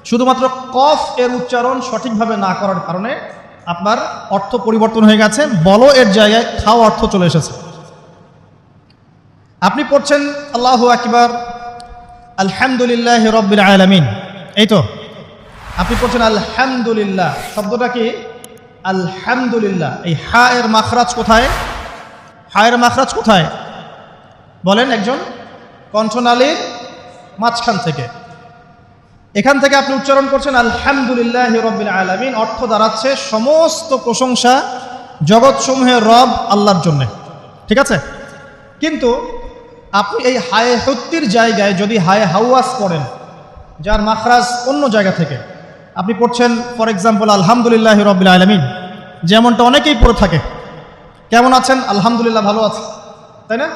শুধুমাত্র কফ এর উচ্চারণ সঠিকভাবে না করার কারণে আপনার অর্থ পরিবর্তন হয়ে গেছে, বলো এর জায়গায় খাও অর্থ চলে এসেছে। আপনি পড়ছেন আল্লাহু আকবার, আলহামদুলিল্লাহ রাব্বিল আলামিন, এই তো আপনি পড়ছেন আলহামদুলিল্লাহ, শব্দটা কি আলহামদুলিল্লাহ, এই হা এর মাখরাজ কোথায়? হা এর মাখরাজ কোথায় বলেন একজন? কণ্ঠনালীর মাঝখান থেকে। এখান থেকে আপনি উচ্চারণ করছেন আলহামদুলিল্লাহ রাব্বিল আলামিন, অর্থ দাঁড়াচ্ছে সমস্ত প্রশংসা জগৎসমূহের রব আল্লাহর জন্য, ঠিক আছে? কিন্তু আপনি এই হায়ে হুত্তির জায়গায় যদি হায়ে হাওয়াস পড়েন, যার মাখরাজ অন্য জায়গা থেকে, আপনি পড়ছেন ফর এক্সাম্পল আলহামদুলিল্লাহ রাব্বিল আলামিন, যেমনটা অনেকেই পড়ে থাকে। কেমন আছেন? আলহামদুলিল্লাহ ভালো আছে, তাই না?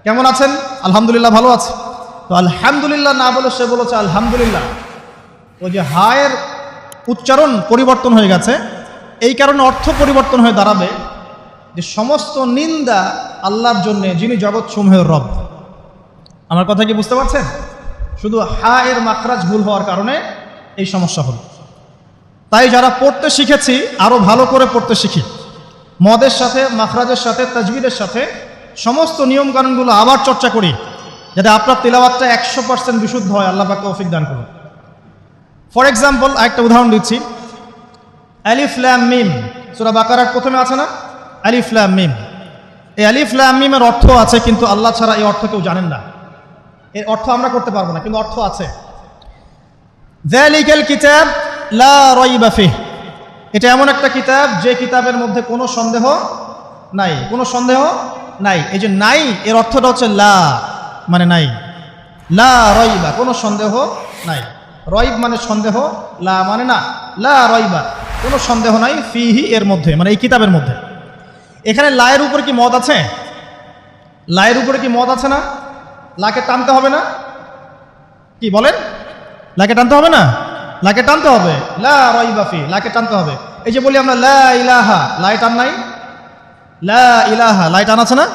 কেমন আছেন? আলহামদুলিল্লাহ ভালো আছে। তো আলহামদুলিল্লাহ না বলে সে বলেছে আলহামদুলিল্লাহ, ওই যে হায়ের উচ্চারণ পরিবর্তন হয়ে গেছে, এই কারণে অর্থ পরিবর্তন হয়ে দাঁড়াবে যে সমস্ত নিন্দা আল্লাহর জন্যে, যিনি জগৎসমূহের রব। আমার কথা কি বুঝতে পারছেন? শুধু হা এর মাখরাজ ভুল হওয়ার কারণে এই সমস্যা হল। তাই যারা পড়তে শিখেছি আরও ভালো করে পড়তে শিখি, মদের সাথে, মাখরাজের সাথে, তাজবিদের সাথে সমস্ত নিয়মকানুনগুলো আবার চর্চা করি, যাতে আপনার তিলাওয়াতটা 100% বিশুদ্ধ হয়। আল্লাহ পাক তৌফিক দান করুন। ফর এক্সাম্পল একটা উদাহরণ দিচ্ছি, আলিফ লাম মিম, সূরা বাকারার প্রথমে আছে না আলিফ লাম মিম? এই আলিফ লাম মিমের অর্থ আছে, কিন্তু আল্লাহ ছাড়া এই অর্থ কেউ জানেন না। এর অর্থ আমরা করতে পারবো না, কিন্তু অর্থ আছে। যালিকাল কিতাব লা রাইবা ফিহ, এটা এমন একটা কিতাব যে কিতাবের মধ্যে কোনো সন্দেহ নাই, কোনো সন্দেহ নাই। এই যে নাই এর অর্থটা হচ্ছে লা মানে নাই, লা রাইবা কোনো সন্দেহ নাই, রাইব মানে সন্দেহ, লা মানে না, লা রাইবা কোনো সন্দেহ নাই, ফিহি এর মধ্যে মানে এই কিতাবের মধ্যে। এখানে লায়ের উপরে কি মদ আছে? লায়ের উপরে কি মদ আছে না? লাকে টানতে হবে না? কি বলেন? লাকে টানতে হবে না? লাকে টানতে হবে, লা রাইবা ফি, লাকে টানতে হবে। এই যে বলি আমরা লা ইলাহা, লাই টান নাই? লা ইলাহা লাই টান আছে না?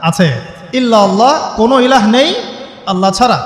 আছে। ইল্লাল্লাহ, কোনো ইলাহ নেই আল্লাহ ছাড়া।